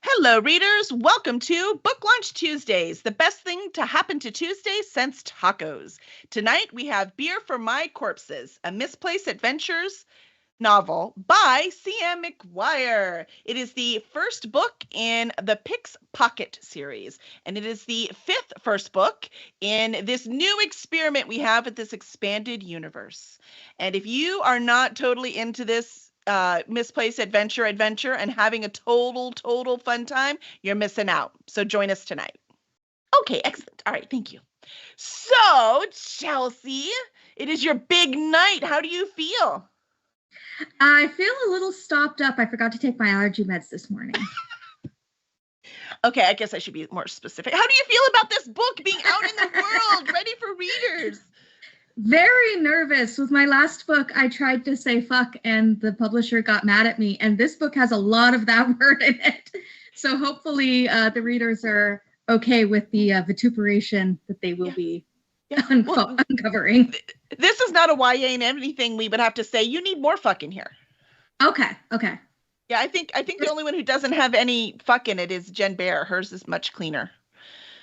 Hello, readers. Welcome to Book Launch Tuesdays, the best thing to happen to Tuesdays since tacos. Tonight we have Beer for My Corpses, a Misplaced Adventures novel by C.M. McGuire. It is the first book in the Picket series, and it is the first book in this new experiment we have at this expanded universe. And if you are not totally into this misplaced adventure and having a total fun time, you're missing out. So join us tonight. Okay, excellent. All right, thank you. So, Chelsea, it is your big night. How do you feel? I feel a little stopped up. I forgot to take my allergy meds this morning. Okay, I guess I should be more specific. How do you feel about this book being out in the world, ready for readers? Very nervous. With my last book, I tried to say fuck and the publisher got mad at me. And this book has a lot of that word in it. So hopefully the readers are okay with the vituperation that they will be uncovering. This is not a YA and anything we would have to say. You need more fuck in here. Okay. Yeah, I think the only one who doesn't have any fuck in it is Jen Bear. Hers is much cleaner.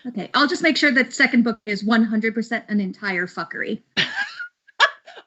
Okay, I'll just make sure that second book is 100% an entire fuckery.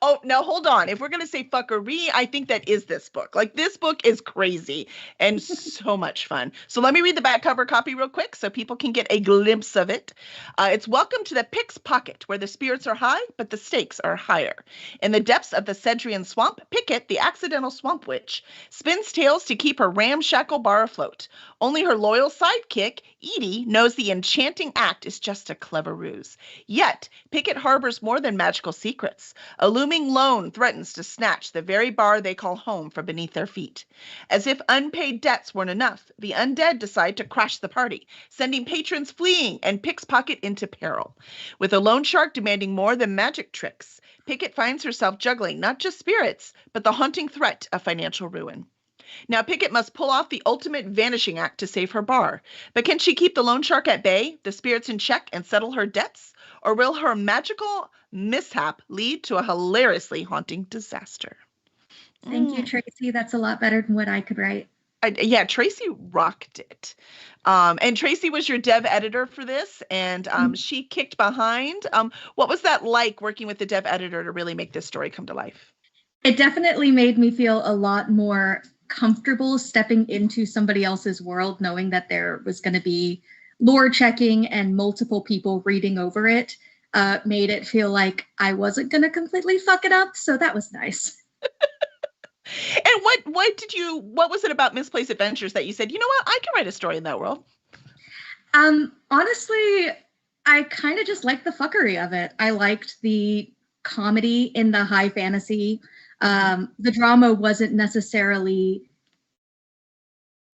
Oh, now hold on. If we're going to say fuckery, I think that is this book. Like, this book is crazy and so much fun. So let me read the back cover copy real quick so people can get a glimpse of it. It's Welcome to the Pick's Pocket, where the spirits are high, but the stakes are higher. In the depths of the Cedrian swamp, Picket, the accidental swamp witch, spins tales to keep her ramshackle bar afloat. Only her loyal sidekick, Edie, knows the enchanting act is just a clever ruse. Yet, Picket harbors more than magical secrets. A looming loan threatens to snatch the very bar they call home from beneath their feet. As if unpaid debts weren't enough, the undead decide to crash the party, sending patrons fleeing and Pick's pocket into peril. With a loan shark demanding more than magic tricks, Picket finds herself juggling not just spirits, but the haunting threat of financial ruin. Now, Picket must pull off the ultimate vanishing act to save her bar. But can she keep the loan shark at bay, the spirits in check, and settle her debts? Or will her magical mishap lead to a hilariously haunting disaster? Thank you, Tracy. That's a lot better than what I could write. Yeah, Tracy rocked it. And Tracy was your dev editor for this, and she kicked behind. What was that like working with the dev editor to really make this story come to life? It definitely made me feel a lot more comfortable stepping into somebody else's world, knowing that there was going to be lore checking and multiple people reading over it. Made it feel like I wasn't going to completely fuck it up. So that was nice. And what was it about Misplaced Adventures that you said, you know what, I can write a story in that world? Honestly, I kind of just liked the fuckery of it. I liked the comedy in the high fantasy. The drama wasn't necessarily,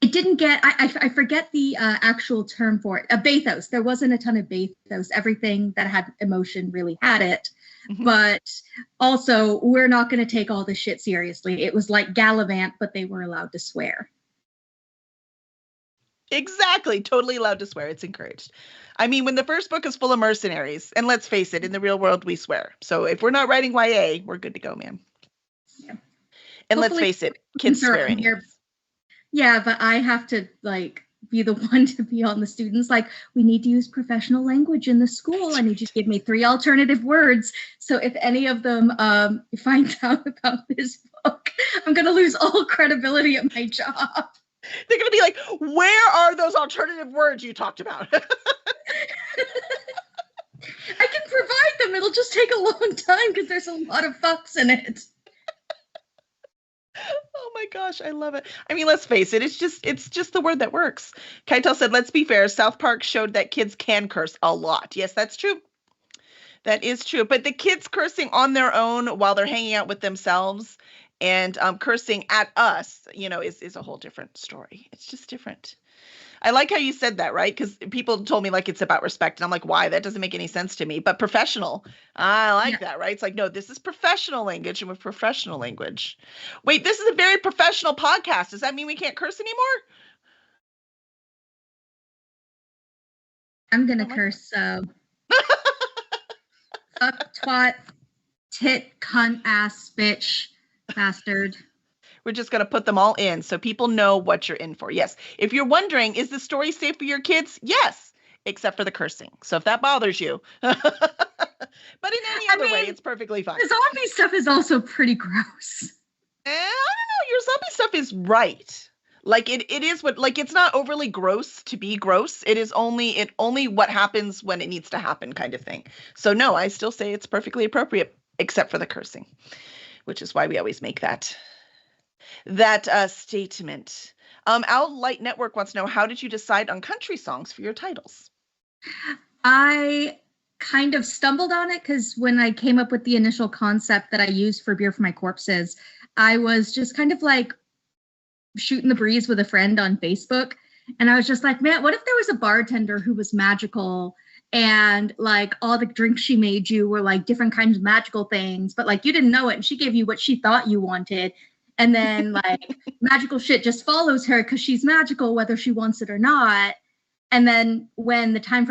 it didn't get, I forget the actual term for it, a bathos. There wasn't a ton of bathos. Everything that had emotion really had it. Mm-hmm. But also, we're not going to take all this shit seriously. It was like Gallivant, but they were allowed to swear. Exactly. Totally allowed to swear. It's encouraged. I mean, when the first book is full of mercenaries, and let's face it, in the real world, we swear. So if we're not writing YA, we're good to go, man. Yeah. And hopefully, let's face it, kids swearing. Yeah, but I have to be the one to be on the students. We need to use professional language in the school. I need you to give me 3 alternative words. So if any of them find out about this book, I'm going to lose all credibility at my job. They're going to be like, where are those alternative words you talked about? I can provide them. It'll just take a long time because there's a lot of fucks in it. Oh my gosh, I love it. I mean, let's face it, it's just the word that works. Keitel said, let's be fair, South Park showed that kids can curse a lot. Yes, that's true. That is true. But the kids cursing on their own while they're hanging out with themselves and cursing at us, is a whole different story. It's just different. I like how you said that, right? Because people told me it's about respect. And I'm like, why? That doesn't make any sense to me. But professional, I like that, right? It's like, no, this is professional language and with professional language. Wait, this is a very professional podcast. Does that mean we can't curse anymore? I'm going to curse. Fuck, twat, tit, cunt, ass, bitch, bastard. We're just going to put them all in so people know what you're in for. Yes. If you're wondering, is the story safe for your kids? Yes, except for the cursing. So if that bothers you, but in any other way, it's perfectly fine. The zombie stuff is also pretty gross. I don't know. Your zombie stuff is right. Like it is what, like, it's not overly gross to be gross. It is only what happens when it needs to happen kind of thing. So no, I still say it's perfectly appropriate, except for the cursing, which is why we always make that statement. Owl Light Network wants to know, how did you decide on country songs for your titles? I kind of stumbled on it because when I came up with the initial concept that I used for Beer for My Corpses, I was just kind of like shooting the breeze with a friend on Facebook. And I was just like, man, what if there was a bartender who was magical and like all the drinks she made you were like different kinds of magical things, but like you didn't know it and she gave you what she thought you wanted. And then like magical shit just follows her because she's magical, whether she wants it or not. And then when the time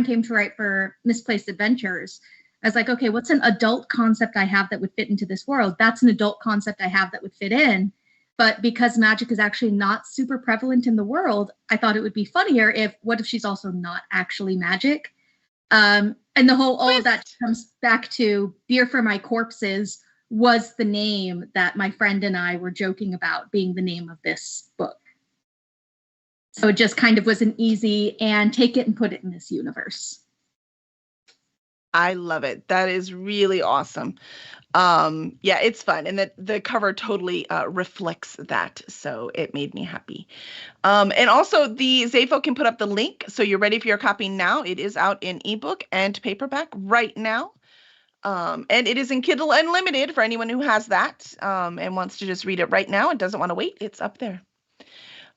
came to write for Misplaced Adventures, I was like, okay, what's an adult concept I have that would fit into this world? That's an adult concept I have that would fit in. But because magic is actually not super prevalent in the world, I thought it would be funnier what if she's also not actually magic? And all of that comes back to Beer for My Corpses was the name that my friend and I were joking about being the name of this book. So it just kind of was an easy and take it and put it in this universe. I love it. That is really awesome. Yeah, it's fun. And the cover totally reflects that. So it made me happy. And also the Zafo can put up the link. So you're ready for your copy now. It is out in ebook and paperback right now. And it is in Kindle Unlimited for anyone who has that and wants to just read it right now and doesn't want to wait. It's up there.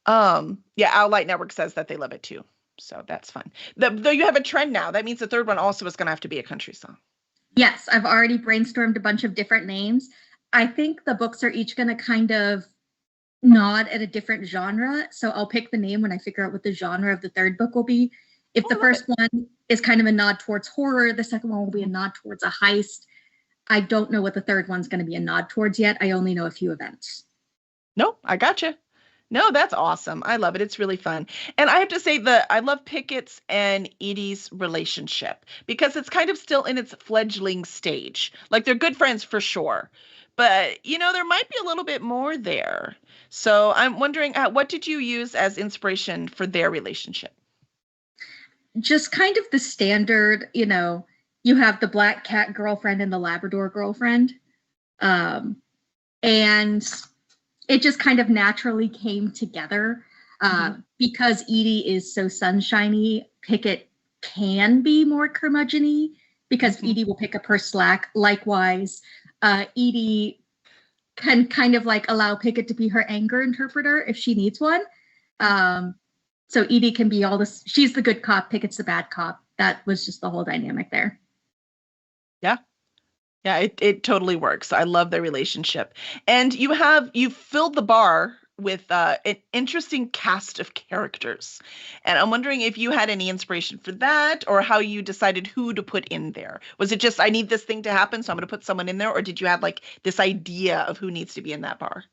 Yeah, Owl Light Network says that they love it too. So that's fun. Though you have a trend now, that means the third one also is going to have to be a country song. Yes, I've already brainstormed a bunch of different names. I think the books are each going to kind of nod at a different genre. So I'll pick the name when I figure out what the genre of the third book will be. If the first one is kind of a nod towards horror, the second one will be a nod towards a heist. I don't know what the third one's going to be a nod towards yet. I only know a few events. No, I gotcha. No, that's awesome. I love it. It's really fun. And I have to say I love Pickett's and Edie's relationship because it's kind of still in its fledgling stage. Like they're good friends for sure. But, there might be a little bit more there. So I'm wondering, what did you use as inspiration for their relationship? Just kind of the standard, you have the black cat girlfriend and the Labrador girlfriend. And it just kind of naturally came together because Edie is so sunshiny. Picket can be more curmudgeon-y because Edie will pick up her slack. Likewise, Edie can kind of like allow Picket to be her anger interpreter if she needs one. So Edie can be all this. She's the good cop. Pickett's the bad cop. That was just the whole dynamic there. Yeah. Yeah, it totally works. I love their relationship. And you filled the bar with an interesting cast of characters. And I'm wondering if you had any inspiration for that or how you decided who to put in there. Was it just, I need this thing to happen, so I'm going to put someone in there? Or did you have like this idea of who needs to be in that bar?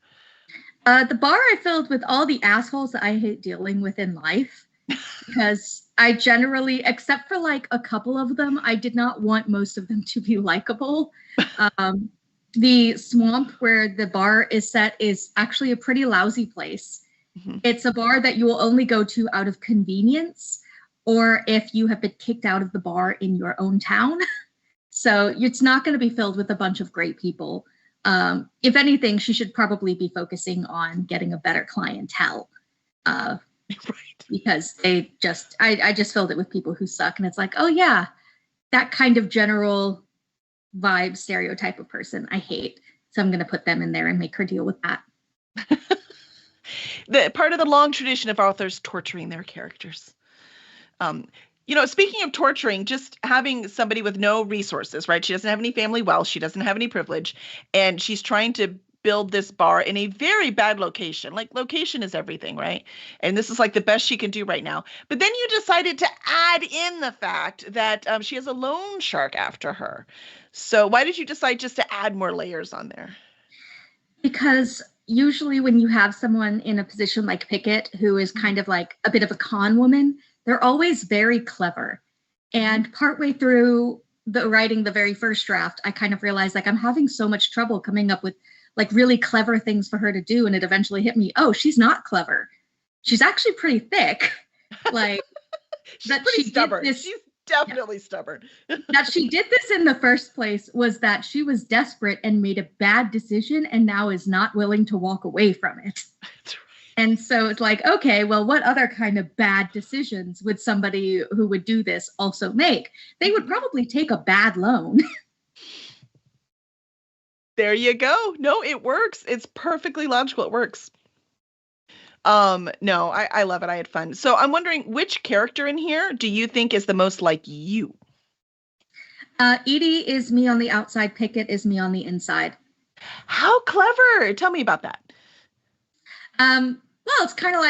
The bar I filled with all the assholes that I hate dealing with in life. Because I generally, except for like a couple of them, I did not want most of them to be likable. The swamp where the bar is set is actually a pretty lousy place. Mm-hmm. It's a bar that you will only go to out of convenience or if you have been kicked out of the bar in your own town. So it's not going to be filled with a bunch of great people. If anything, she should probably be focusing on getting a better clientele. Right. Because I just filled it with people who suck. And it's like, oh yeah, that kind of general vibe stereotype of person I hate. So I'm going to put them in there and make her deal with that. The part of the long tradition of authors torturing their characters. Speaking of torturing, just having somebody with no resources, right? She doesn't have any family wealth. She doesn't have any privilege. And she's trying to build this bar in a very bad location. Like location is everything, right? And this is like the best she can do right now. But then you decided to add in the fact that she has a loan shark after her. So why did you decide just to add more layers on there? Because usually when you have someone in a position like Picket, who is kind of like a bit of a con woman, they're always very clever. And partway through the writing the very first draft, I kind of realized like I'm having so much trouble coming up with like really clever things for her to do. And it eventually hit me, oh, she's not clever. She's actually pretty thick. Like she's that pretty stubborn. She's definitely stubborn. That she did this in the first place was that she was desperate and made a bad decision and now is not willing to walk away from it. That's right. And so it's like, okay, well, what other kind of bad decisions would somebody who would do this also make? They would probably take a bad loan. There you go. No, it works. It's perfectly logical. It works. No, I love it. I had fun. So I'm wondering, which character in here do you think is the most like you? Edie is me on the outside. Picket is me on the inside. How clever. Tell me about that. Well, it's kind of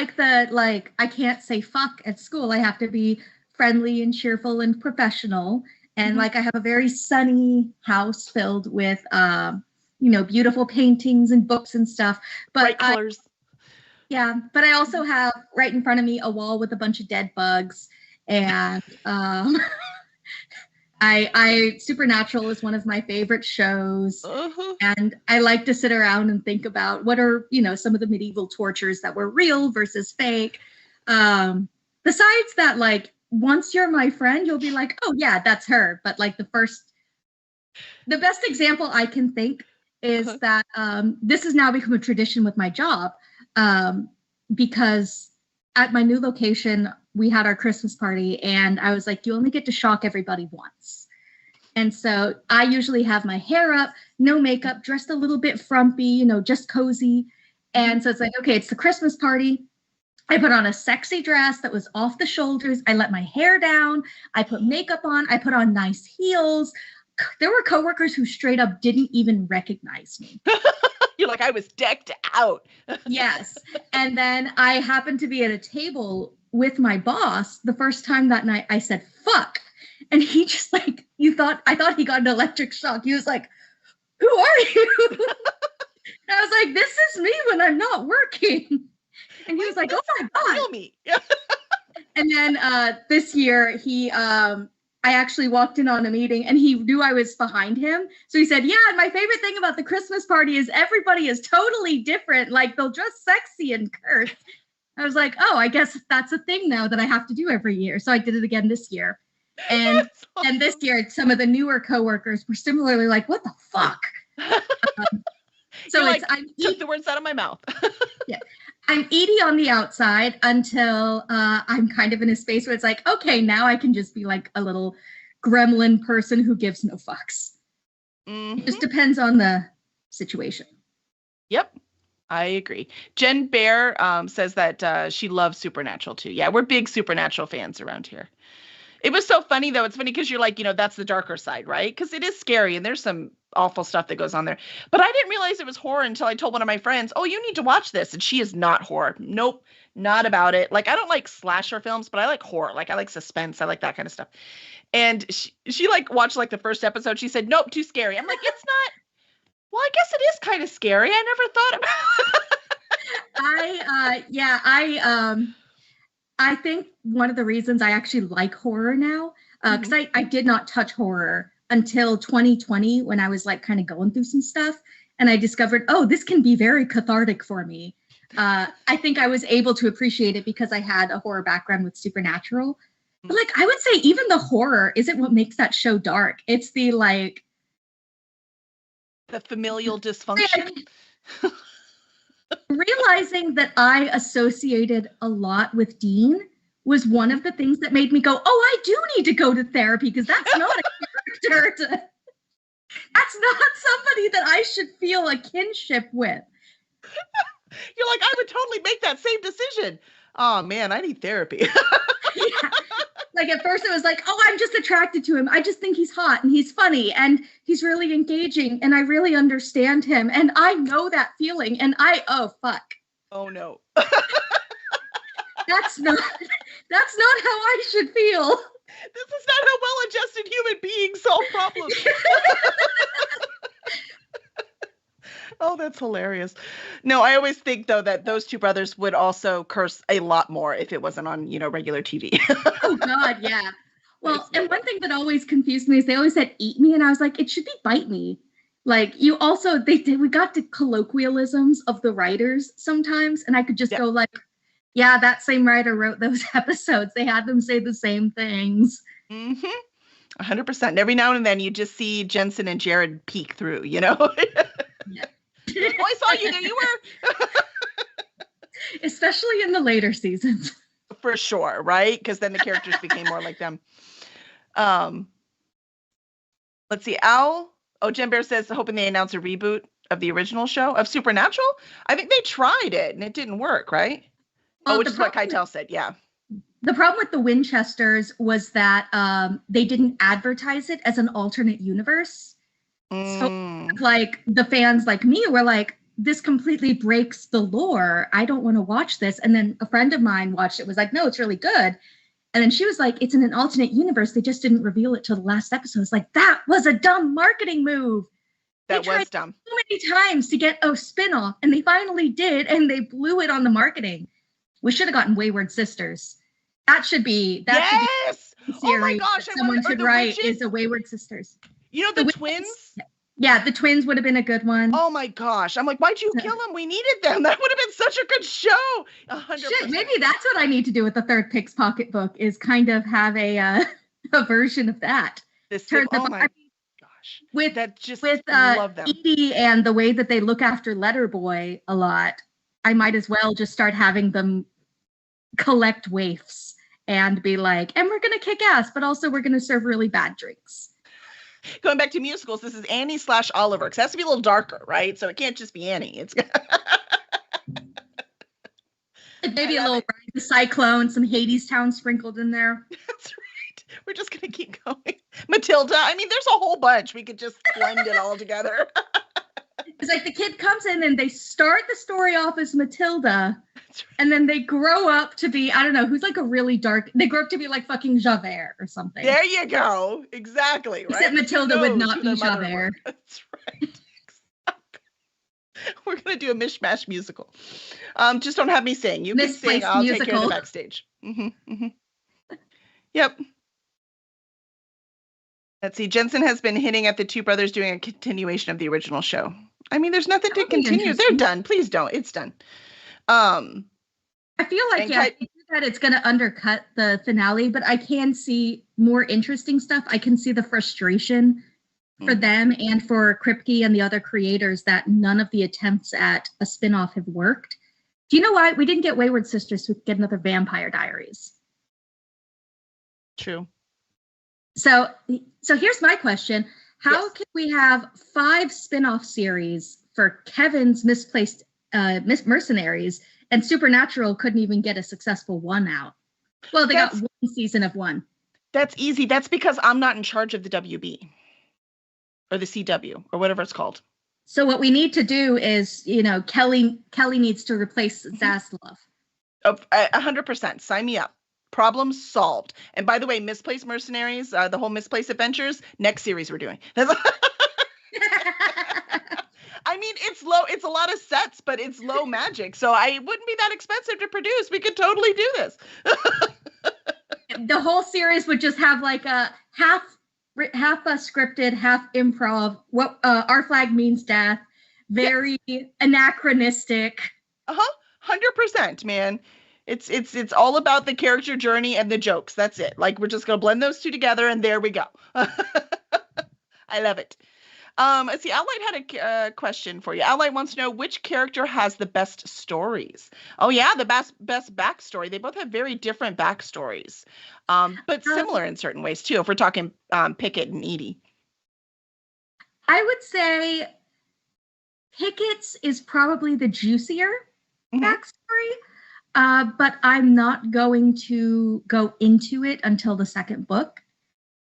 like I can't say fuck at school. I have to be friendly and cheerful and professional. And like I have a very sunny house filled with, beautiful paintings and books and stuff. But bright colors. Yeah, but I also have right in front of me a wall with a bunch of dead bugs, and Supernatural is one of my favorite shows, and I like to sit around and think about what are some of the medieval tortures that were real versus fake. Besides that, like once you're my friend, you'll be like, oh yeah, that's her. But like the best example I can think is that this has now become a tradition with my job. Because at my new location, we had our Christmas party and I was like, you only get to shock everybody once. And so I usually have my hair up, no makeup, dressed a little bit frumpy, just cozy. And so it's like, okay, it's the Christmas party. I put on a sexy dress that was off the shoulders. I let my hair down. I put makeup on. I put on nice heels. There were coworkers who straight up didn't even recognize me. You're like, I was decked out. Yes. And then I happened to be at a table with my boss the first time that night. I said, fuck. And he just like, I thought he got an electric shock. He was like, who are you? And I was like, this is me when I'm not working. And he was like, oh my God. Kill me. And then this year I actually walked in on a meeting and he knew I was behind him. So he said, yeah, and my favorite thing about the Christmas party is everybody is totally different. Like they'll dress sexy and curse. I was like, oh, I guess that's a thing now that I have to do every year. So I did it again this year. And awesome. And this year, some of the newer coworkers were similarly like, what the fuck? So it's, I took the words out of my mouth. Yeah. I'm Edie on the outside until I'm kind of in a space where it's like, okay, now I can just be like a little gremlin person who gives no fucks. It just depends on the situation. Yep, I agree. Jen Bear says that she loves Supernatural too. Yeah, we're big Supernatural fans around here. It was so funny, though. It's funny because you're like, that's the darker side, right? Because it is scary and there's some awful stuff that goes on there. But I didn't realize it was horror until I told one of my friends, oh, you need to watch this. And she is not horror. Nope, not about it. Like, I don't like slasher films, but I like horror. Like, I like suspense. I like that kind of stuff. And she like watched like the first episode. She said, nope, too scary. I'm like, it's not. Well, I guess it is kind of scary. I never thought about it. I think one of the reasons I actually like horror now, because I did not touch horror until 2020 when I was like kind of going through some stuff. And I discovered, oh, this can be very cathartic for me. I think I was able to appreciate it because I had a horror background with Supernatural. But like, I would say even the horror isn't what makes that show dark. It's the like. The familial dysfunction. Realizing that I associated a lot with Dean was one of the things that made me go, oh, I do need to go to therapy because that's not a character. That's not somebody that I should feel a kinship with. You're like, I would totally make that same decision. Oh, man, I need therapy. Yeah. Like at first it was like, oh, I'm just attracted to him. I just think he's hot and he's funny and he's really engaging and I really understand him. And I know that feeling and oh, fuck. Oh, no. That's not how I should feel. This is not how well-adjusted human beings solve problems. Oh, that's hilarious. No, I always think though that those two brothers would also curse a lot more if it wasn't on, regular TV. Oh God, yeah. There's Well, no and way. one thing that always confused me is they always said "eat me," and I was like, it should be "bite me." Like you also we got to colloquialisms of the writers sometimes, and I could just Yep. go like, yeah, that same writer wrote those episodes. They had them say the same things. Mm-hmm. 100%. And every now and then you just see Jensen and Jared peek through, Yeah. You're like, oh, I saw you. There you were. Especially in the later seasons. For sure, right? Because then the characters became more like them. Let's see. Jen Bear says, hoping they announce a reboot of the original show of Supernatural. I think they tried it and it didn't work, right? Well, which is what Keitel said. Yeah. The problem with the Winchesters was that they didn't advertise it as an alternate universe. So, like, the fans like me were like, this completely breaks the lore. I don't want to watch this. And then a friend of mine watched it, was like, no, it's really good. And then she was like, it's in an alternate universe. They just didn't reveal it till the last episode. It's like, that was a dumb marketing move. That was dumb. So many times to get a spinoff, and they finally did, and they blew it on the marketing. We should have gotten Wayward Sisters. That should be yes. Oh my gosh! Someone should write is a Wayward Sisters. The twins. Yeah, the twins would have been a good one. Oh my gosh! I'm like, why'd you kill them? We needed them. That would have been such a good show. 100%. Shit, maybe that's what I need to do with the third Pick's Pocketbook is kind of have a version of that. Oh my gosh! With love them. Edie and the way that they look after Letterboy a lot, I might as well just start having them collect waifs and be like, and we're gonna kick ass, but also we're gonna serve really bad drinks. Going back to musicals, this is Annie / Oliver. Because it has to be a little darker, right? So it can't just be Annie. It's maybe a little Ride the Cyclone, some Hadestown sprinkled in there. That's right. We're just gonna keep going. Matilda. I mean, there's a whole bunch. We could just blend it all together. It's like the kid comes in and they start the story off as Matilda, right. And then they grow up to be, I don't know, who's like a really dark, they grow up to be like fucking Javert or something. There you go. Exactly, right? Except Matilda would not be Javert. That's right. We're going to do a mishmash musical. Just don't have me sing. You can sing. I'll take care of the backstage. Mm-hmm, mm-hmm. Yep. Let's see. Jensen has been hinting at the two brothers doing a continuation of the original show. I mean, there's nothing to continue. They're done. Please don't. It's done. I feel like, that it's going to undercut the finale, but I can see more interesting stuff. I can see the frustration for them and for Kripke and the other creators that none of the attempts at a spinoff have worked. Do you know why we didn't get Wayward Sisters to get another Vampire Diaries? True. So here's my question. How can we have 5 spin-off series for Kevin's Misplaced Mercenaries and Supernatural couldn't even get a successful one out? Well, they got one season of one. That's easy. That's because I'm not in charge of the WB or the CW or whatever it's called. So what we need to do is, Kelly needs to replace Zaslav. 100%. Sign me up. Problem solved. And by the way, Misplaced Mercenaries, the whole Misplaced Adventures, next series we're doing. I mean, it's low. It's a lot of sets, but it's low magic. So it wouldn't be that expensive to produce. We could totally do this. The whole series would just have like a half scripted, half improv. What our flag means death. Very anachronistic. 100%, man. It's all about the character journey and the jokes. That's it. Like, we're just gonna blend those two together, and there we go. I love it. Let's see. Outlight had a question for you. Outlight wants to know which character has the best stories. Oh yeah, the best backstory. They both have very different backstories, but similar in certain ways too. If we're talking Picket and Edie, I would say Pickett's is probably the juicier backstory. But I'm not going to go into it until the second book.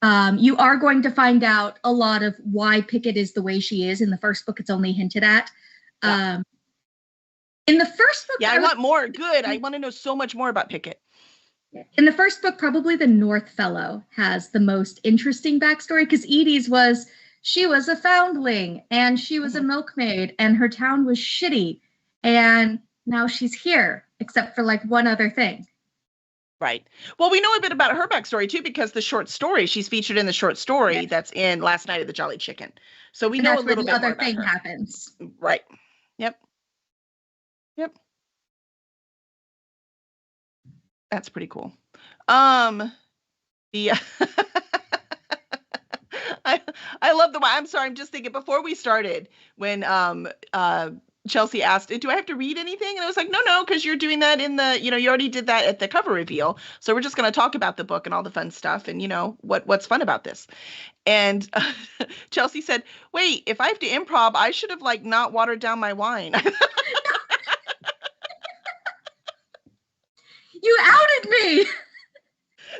You are going to find out a lot of why Picket is the way she is. In the first book, it's only hinted at. In the first book... Yeah, I want more. Good. I want to know so much more about Picket. In the first book, probably the North Fellow has the most interesting backstory, because Edie's was she was a foundling and she was a milkmaid and her town was shitty. And now she's here, except for like one other thing. Right. Well, we know a bit about her backstory too, because the short story, she's featured in the short story that's in Last Night at the Jolly Chicken. So we know a little bit more about her. The other thing happens. Right. Yep. Yep. That's pretty cool. Yeah. I love the way, I'm sorry, I'm just thinking before we started when Chelsea asked, do I have to read anything? And I was like, no, because you're doing that in the, you already did that at the cover reveal. So we're just going to talk about the book and all the fun stuff and, what's fun about this. And Chelsea said, wait, if I have to improv, I should have not watered down my wine. You outed me.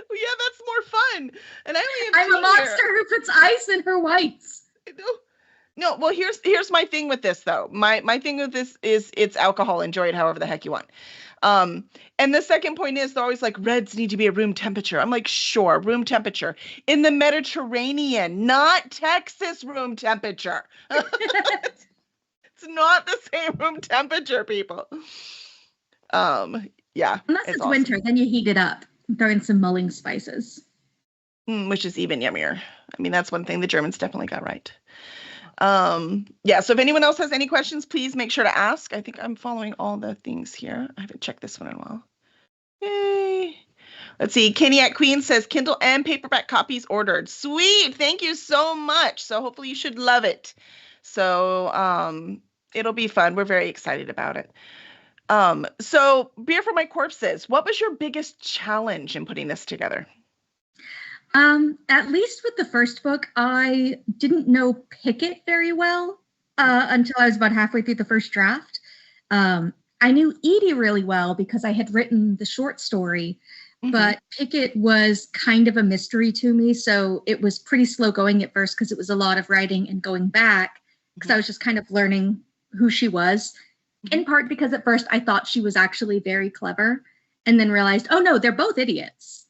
Well, yeah, that's more fun. And I'm a monster who puts ice in her whites. No, well, here's my thing with this though. My thing with this is it's alcohol. Enjoy it however the heck you want. And the second point is they're always like, reds need to be at room temperature. I'm like, sure, room temperature in the Mediterranean, not Texas room temperature. It's not the same room temperature, people. Yeah. Unless it's awesome. Winter, then you heat it up. Throw in some mulling spices. Which is even yummier. I mean, that's one thing the Germans definitely got right. Yeah, so if anyone else has any questions, please make sure to ask. I think I'm following all the things here. I haven't checked this one in a while. Yay. Let's see. Kenny at Queen says Kindle and paperback copies ordered. Sweet. Thank you so much. So hopefully you should love it. So it'll be fun. We're very excited about it. So Beer for My Corpses, what was your biggest challenge in putting this together? At least with the first book, I didn't know Picket very well until I was about halfway through the first draft. I knew Edie really well because I had written the short story, but Picket was kind of a mystery to me. So it was pretty slow going at first because it was a lot of writing and going back because I was just kind of learning who she was. In part because at first I thought she was actually very clever and then realized, oh no, they're both idiots.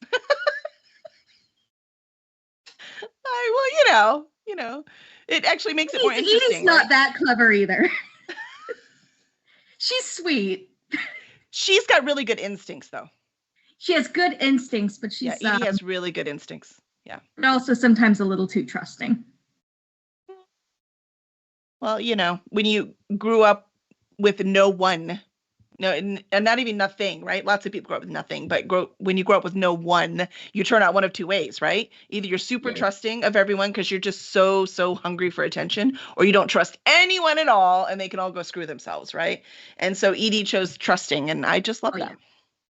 Well, it actually makes it more interesting. Edie's not that clever either. She's sweet. She's got really good instincts though. She has good instincts, but she's Edie has really good instincts. Yeah. But also sometimes a little too trusting. Well, when you grew up with no one, and not even nothing, right? Lots of people grow up with nothing, but when you grow up with no one, you turn out one of two ways, right? Either you're super trusting of everyone because you're just so hungry for attention, or you don't trust anyone at all and they can all go screw themselves, right? And so Edie chose trusting, and I just love that.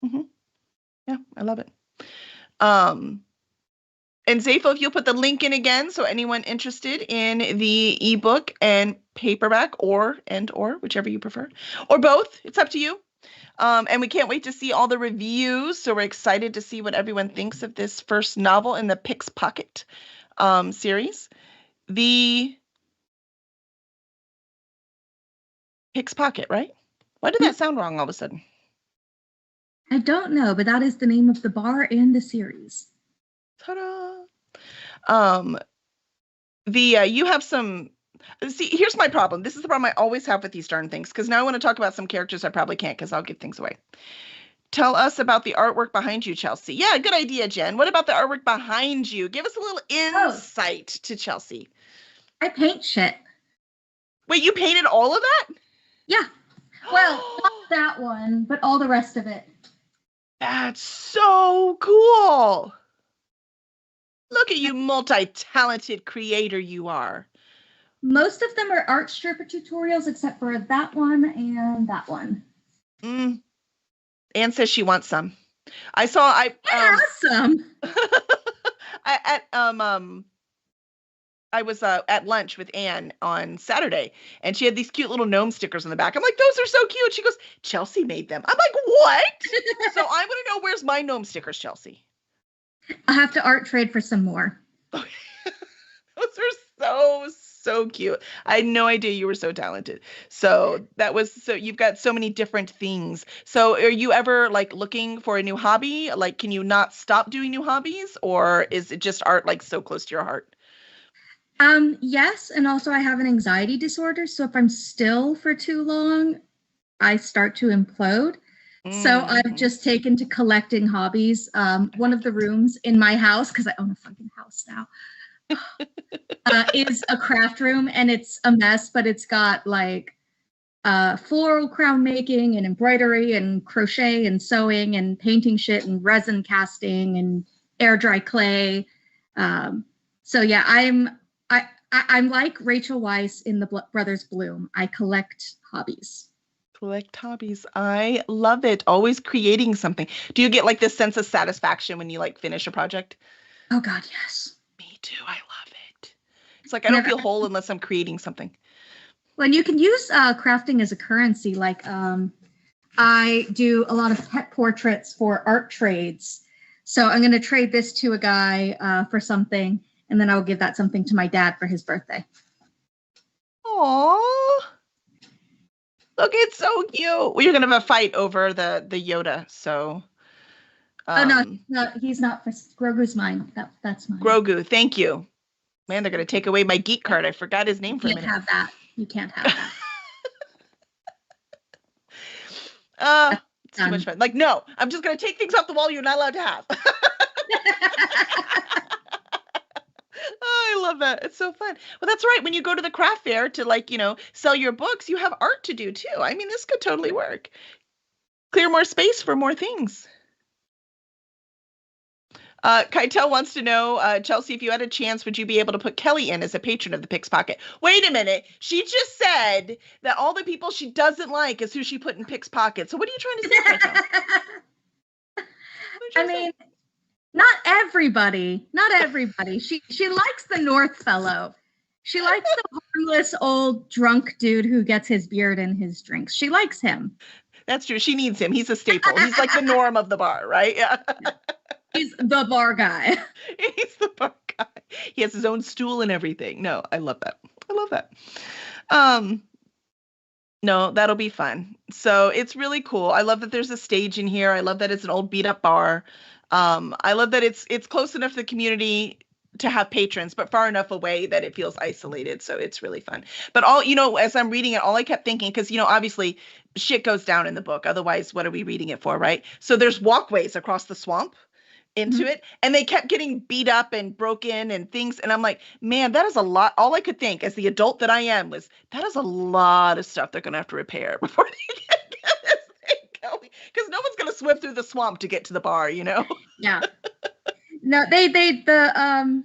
Yeah. Yeah, I love it. And Zafo, if you'll put the link in again, so anyone interested in the ebook and paperback or whichever you prefer, or both, it's up to you. And we can't wait to see all the reviews. So we're excited to see what everyone thinks of this first novel in the Pickpocket series. The Pickpocket, right? Why did that sound wrong all of a sudden? I don't know, but that is the name of the bar and the series. Ta-da! You have some. See, here's my problem. This is the problem I always have with these darn things, because now I want to talk about some characters I probably can't because I'll give things away. Tell us about the artwork behind you, Chelsea. Yeah, good idea, Jen. What about the artwork behind you? Give us a little insight to Chelsea. I paint shit. Wait, you painted all of that? Yeah. Well, not that one, but all the rest of it. That's so cool. Look at you, multi-talented creator you are. Most of them are art stripper tutorials, except for that one and that one. Anne says she wants some. I have some. I was at lunch with Anne on Saturday, and she had these cute little gnome stickers on the back. I'm like, those are so cute. She goes, Chelsea made them. I'm like, what? So I want to know, where's my gnome stickers, Chelsea? I'll have to art trade for some more. Those are so cute. I had no idea you were so talented. So you've got so many different things. So are you ever looking for a new hobby? Can you not stop doing new hobbies, or is it just art so close to your heart? Yes, and also I have an anxiety disorder, so if I'm still for too long, I start to implode. So I've just taken to collecting hobbies. One of the rooms in my house, because I own a fucking house now, is a craft room, and it's a mess, but it's got like floral crown making and embroidery and crochet and sewing and painting shit and resin casting and air dry clay. So yeah, I'm like Rachel Weisz in the Brothers Bloom. I collect hobbies. Collect hobbies. I love it. Always creating something. Do you get like this sense of satisfaction when you like finish a project? Oh God, yes. Me too. I love it. It's like I don't feel whole unless I'm creating something. Well, you can use crafting as a currency. Like I do a lot of pet portraits for art trades. So I'm going to trade this to a guy for something, and then I'll give that something to my dad for his birthday. Aww. Look, it's so cute. Well, you're going to have a fight over the Yoda, so. Oh, no, he's not. Grogu's mine. That's mine. Grogu, thank you. Man, they're going to take away my geek card. I forgot his name for a minute. You can't have that. You can't have that. It's too much fun. Like, no, I'm just going to take things off the wall you're not allowed to have. Oh, I love that. It's so fun. Well, that's right. When you go to the craft fair to like, sell your books, you have art to do too. I mean, this could totally work. Clear more space for more things. Keitel wants to know, Chelsea, if you had a chance, would you be able to put Kelly in as a patron of the Picks Pocket? Wait a minute. She just said that all the people she doesn't like is who she put in Picks Pocket. So what are you trying to say, Keitel? I mean, not everybody. She likes the North fellow. She likes the harmless old drunk dude who gets his beard in his drinks. She likes him. That's true. She needs him. He's a staple. He's like the norm of the bar, right? Yeah. He's the bar guy. He's the bar guy. He has his own stool and everything. No, I love that. I love that. No, that'll be fun. So it's really cool. I love that there's a stage in here. I love that it's an old beat up bar. I love that it's close enough to the community to have patrons, but far enough away that it feels isolated. So it's really fun. But as I'm reading it, all I kept thinking, because, obviously shit goes down in the book. Otherwise, what are we reading it for, right? So there's walkways across the swamp into it, and they kept getting beat up and broken and things, and I'm like, man, that is a lot. All I could think as the adult that I am was, that is a lot of stuff they're gonna have to repair before they get this thing going, because no one's gonna swim through the swamp to get to the bar. Yeah. No, the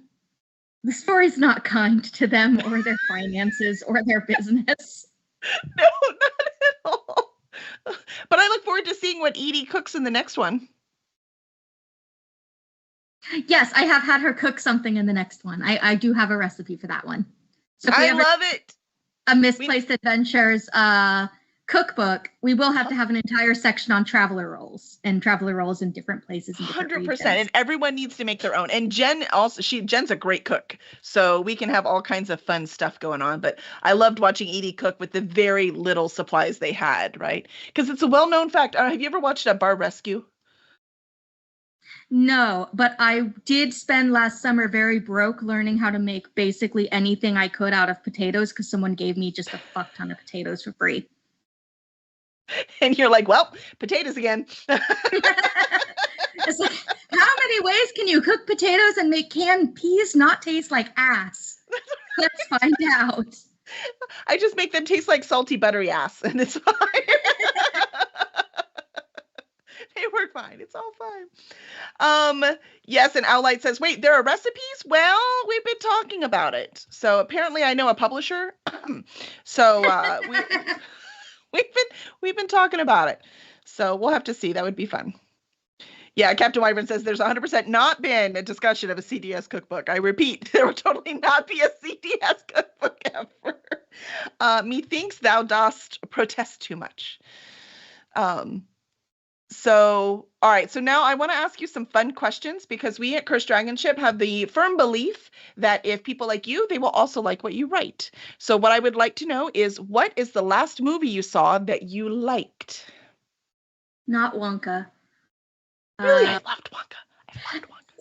story's not kind to them or their finances or their business. No, not at all. But I look forward to seeing what Edie cooks in the next one. Yes, I have had her cook something in the next one. I do have a recipe for that one. So I love it. A Misplaced Adventures cookbook. We will have to have an entire section on traveler rolls in different places. 100%. And everyone needs to make their own. And Jen also, Jen's a great cook. So we can have all kinds of fun stuff going on. But I loved watching Edie cook with the very little supplies they had, right? Because it's a well-known fact. Have you ever watched a Bar Rescue? No, but I did spend last summer very broke learning how to make basically anything I could out of potatoes because someone gave me just a fuck ton of potatoes for free. And you're like, well, potatoes again. It's like, how many ways can you cook potatoes and make canned peas not taste like ass? Let's find out. I just make them taste like salty, buttery ass, and it's fine. They work fine. It's all fine. Yes, and Owlite says, wait, there are recipes? Well, we've been talking about it. So apparently I know a publisher. So we've been talking about it. So we'll have to see. That would be fun. Yeah, Captain Wyvern says there's 100% not been a discussion of a CDS cookbook. I repeat, there will totally not be a CDS cookbook ever. Methinks thou dost protest too much. So, all right. So now I want to ask you some fun questions because we at Cursed Dragon Ship have the firm belief that if people like you, they will also like what you write. So what I would like to know is, what is the last movie you saw that you liked? Not Wonka. Really? I loved Wonka.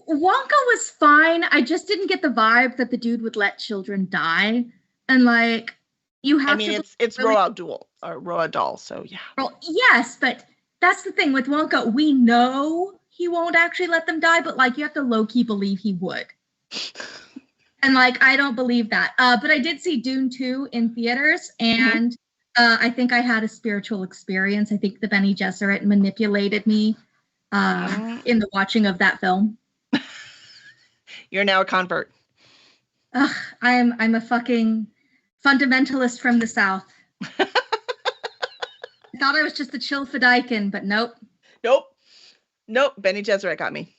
Wonka was fine. I just didn't get the vibe that the dude would let children die. And like, you have it's really, Roald Dahl, so yeah. well, yes, but that's the thing with Wonka. We know he won't actually let them die, but like, you have to low-key believe he would. And like, I don't believe that. But I did see Dune 2 in theaters, and I think I had a spiritual experience. I think the Bene Gesserit manipulated me in the watching of that film. You're now a convert. Ugh, I'm a fucking fundamentalist from the South. I thought I was just a chill Fedaykin, but nope. Nope. Bene Gesserit got me.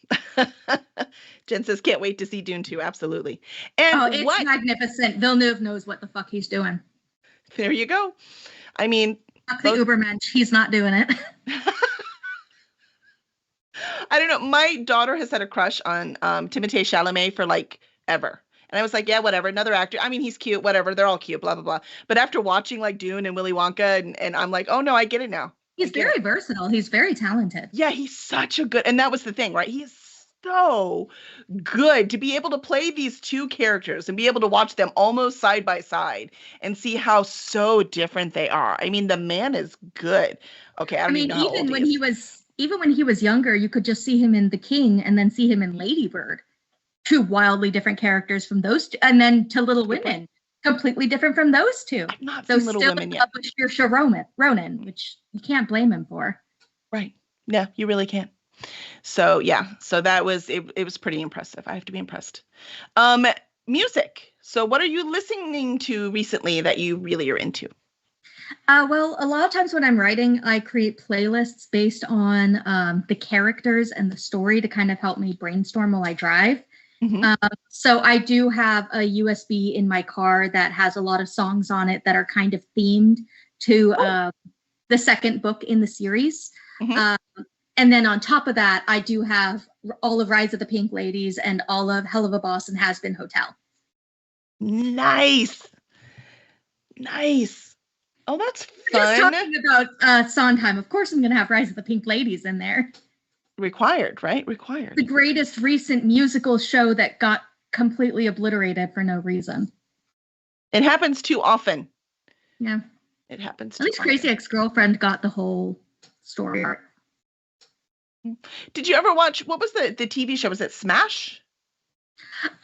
Jen says, can't wait to see Dune 2. Absolutely. And it's magnificent. Villeneuve knows what the fuck he's doing. There you go. I mean, fuck the Ubermensch. He's not doing it. I don't know. My daughter has had a crush on Timothée Chalamet for like ever. And I was like, yeah, whatever. Another actor. I mean, he's cute, whatever. They're all cute, blah, blah, blah. But after watching like Dune and Willy Wonka, and I'm like, oh no, I get it now. He's very versatile. He's very talented. Yeah, he's such a good, and that was the thing, right? He is so good to be able to play these two characters and be able to watch them almost side by side and see how so different they are. I mean, the man is good. Okay, I mean, even when he was younger, you could just see him in The King and then see him in Lady Bird. Two wildly different characters from those two, and then to Little Women, completely different from those two. I've not seen Little Women yet. With Saoirse Ronan, which you can't blame him for. Right. No, you really can't. So yeah, so that was it was pretty impressive. I have to be impressed. Music. So what are you listening to recently that you really are into? Well, a lot of times when I'm writing, I create playlists based on the characters and the story to kind of help me brainstorm while I drive. So I do have a USB in my car that has a lot of songs on it that are kind of themed to the second book in the series. And then on top of that, I do have all of Rise of the Pink Ladies and all of Hell of a Boss and Has Been Hotel. Nice. Oh, that's fun. Just talking about Sondheim. Of course, I'm going to have Rise of the Pink Ladies in there. Required, right? Required. The greatest recent musical show that got completely obliterated for no reason. It happens too often. Yeah. It happens. At least Crazy Ex-Girlfriend got the whole story arc. Did you ever watch, what was the TV show? Was it Smash?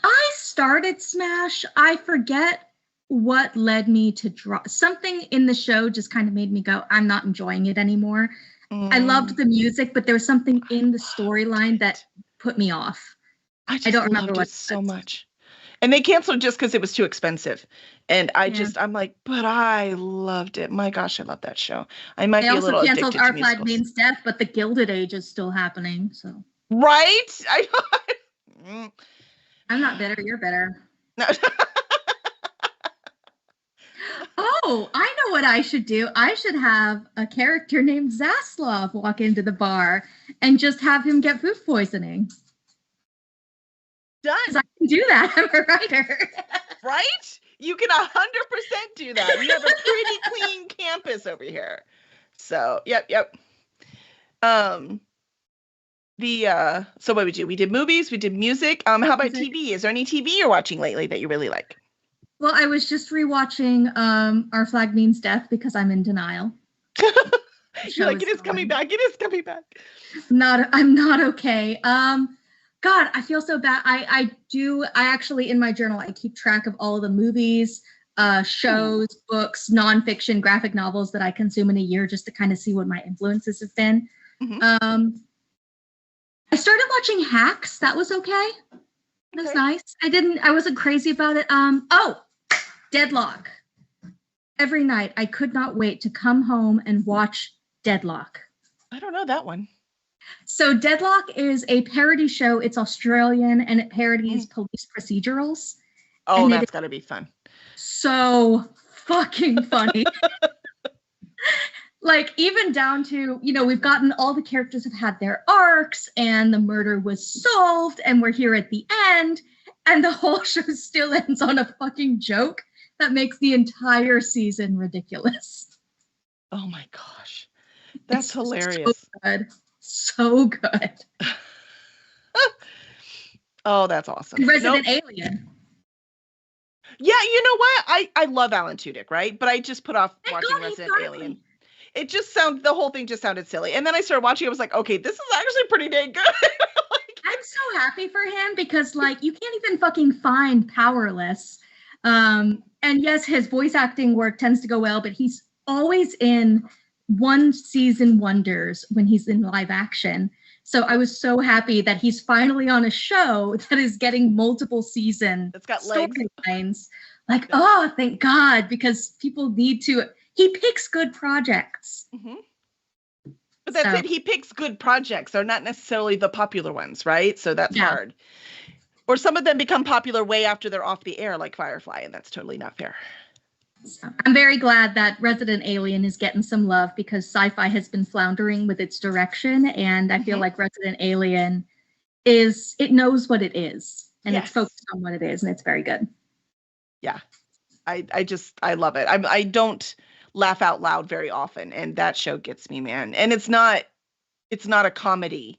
I started Smash. I forget what led me to draw. Something in the show just kind of made me go, I'm not enjoying it anymore. I loved the music, but there was something in the storyline that put me off. I don't remember what so much. And they canceled just because it was too expensive. And I'm like, but I loved it. My gosh, I love that show. I might be a little addicted to musicals. They also canceled Our Flag Means Death, but the Gilded Age is still happening. So right? I'm not bitter. You're bitter. No. Oh, I know what I should do. I should have a character named Zaslav walk into the bar and just have him get food poisoning. Done. I can do that. I'm a writer. Right? You can 100% do that. You have a pretty clean campus over here. So, yep. So what we do? We did movies, we did music. How about TV? Is there any TV you're watching lately that you really like? Well, I was just rewatching Our Flag Means Death because I'm in denial. You're like, it is coming back. I'm not okay. God, I feel so bad. I actually, in my journal, I keep track of all of the movies, shows, books, nonfiction, graphic novels that I consume in a year just to kind of see what my influences have been. I started watching Hacks. That was okay. It was nice. I wasn't crazy about it. Deadlock. Every night, I could not wait to come home and watch Deadlock. I don't know that one. So Deadlock is a parody show. It's Australian, and it parodies police procedurals. Oh, that's got to be fun. So fucking funny. Like, even down to, we've gotten all the characters have had their arcs, and the murder was solved, and we're here at the end, and the whole show still ends on a fucking joke that makes the entire season ridiculous. Oh my gosh. That's hilarious. So good. Oh, that's awesome. Resident Nope. Alien. Yeah, you know what? I love Alan Tudyk, right? But I just put off Thank watching God he Resident finally. Alien. It just the whole thing just sounded silly. And then I started watching, I was like, okay, this is actually pretty dang good. I'm so happy for him because, like, you can't even fucking find Powerless. And yes, his voice acting work tends to go well, but he's always in one season wonders when he's in live action. So I was so happy that he's finally on a show that is getting multiple season It's got legs. storylines. Like, oh, thank God, because people need to. He picks good projects. Mm-hmm. But that's it. He picks good projects. They're not necessarily the popular ones, right? So that's hard. Or some of them become popular way after they're off the air, like Firefly, and that's totally not fair. So I'm very glad that Resident Alien is getting some love because sci-fi has been floundering with its direction, and I feel like Resident Alien it knows what it is, and it's focused on what it is, and it's very good. Yeah. I love it. I don't laugh out loud very often, and that show gets me, man. And it's not a comedy,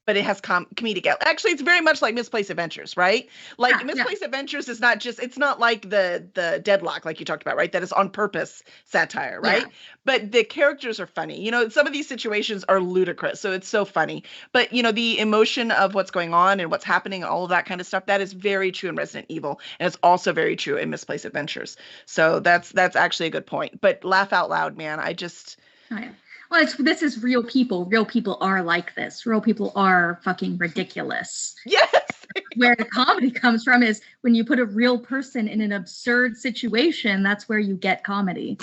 but it has comedic. Actually, it's very much like Misplaced Adventures, right? Like Misplaced Adventures is not just, it's not like the Deadlock, like you talked about, right? That is on purpose satire, right? Yeah. But the characters are funny. You know, some of these situations are ludicrous, so it's so funny. But, you know, the emotion of what's going on and what's happening, all of that kind of stuff, that is very true in Resident Evil. And it's also very true in Misplaced Adventures. So that's actually a good point. But laugh out loud, man. I just... Oh, yeah. Well, this is real people. Real people are like this. Real people are fucking ridiculous. Yes. Where the comedy comes from is when you put a real person in an absurd situation, that's where you get comedy.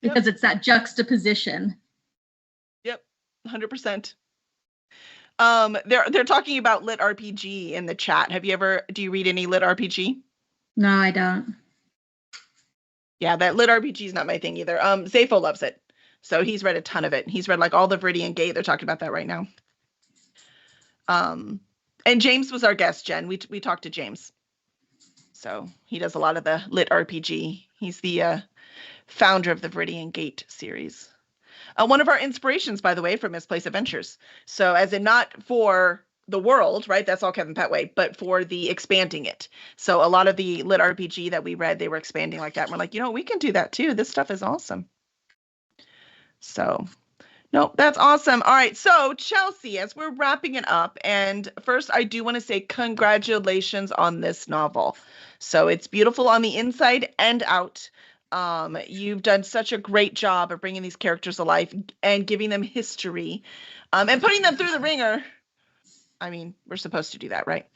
Because it's that juxtaposition. Yep, 100%. They're talking about lit RPG in the chat. Do you read any lit RPG? No, I don't. Yeah, that lit RPG is not my thing either. Zafo loves it. So he's read a ton of it. He's read like all the Viridian Gate. They're talking about that right now. And James was our guest, Jen. We talked to James. So he does a lot of the lit RPG. He's the founder of the Viridian Gate series. One of our inspirations, by the way, from Misplaced Adventures. So as in not for the world, right? That's all Kevin Petway, but for the expanding it. So a lot of the lit RPG that we read, they were expanding like that. And we're like, you know, we can do that too. This stuff is awesome. So, no, that's awesome. All right. So, Chelsea, as we're wrapping it up, and first, I do want to say congratulations on this novel. So, it's beautiful on the inside and out. You've done such a great job of bringing these characters to life and giving them history and putting them through the ringer. I mean, we're supposed to do that, right?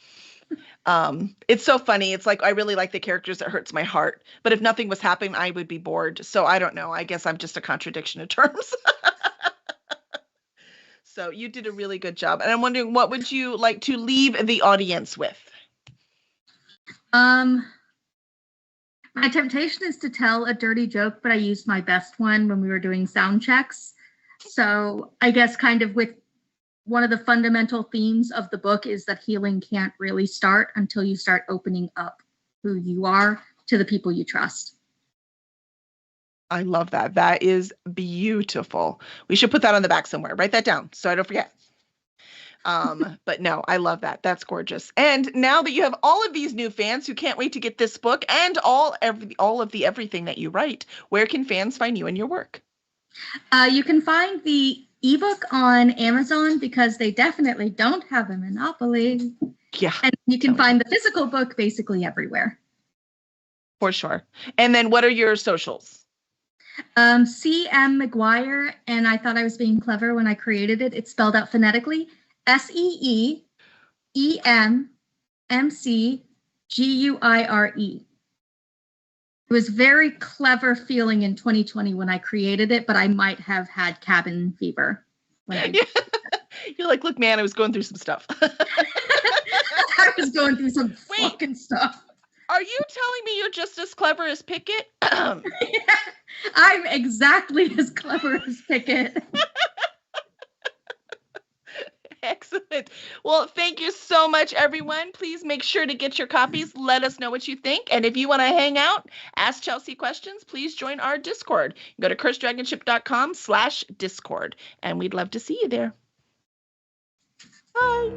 It's so funny. It's like, I really like the characters. It hurts my heart. But if nothing was happening, I would be bored. So I don't know. I guess I'm just a contradiction of terms. So you did a really good job. And I'm wondering, what would you like to leave the audience with? My temptation is to tell a dirty joke, but I used my best one when we were doing sound checks. So I guess kind of with one of the fundamental themes of the book is that healing can't really start until you start opening up who you are to the people you trust. I love that. That is beautiful. We should put that on the back somewhere. Write that down so I don't forget. But no, I love that. That's gorgeous. And now that you have all of these new fans who can't wait to get this book and all of the everything that you write, where can fans find you and your work? You can find the ebook on Amazon because they definitely don't have a monopoly. Yeah. And you can find the physical book basically everywhere. For sure. And then what are your socials? CM McGuire, and I thought I was being clever when I created it. It's spelled out phonetically. SEEEMMCGUIRE. It was very clever feeling in 2020 when I created it, but I might have had cabin fever. You're like, look, man, I was going through some stuff. I was going through some fucking stuff. Are you telling me you're just as clever as Picket? I'm exactly as clever as Picket. Excellent. Well, thank you so much, everyone. Please make sure to get your copies. Let us know what you think. And if you want to hang out, ask Chelsea questions, please join our Discord. Go to cursedragonship.com/Discord, and we'd love to see you there. Bye.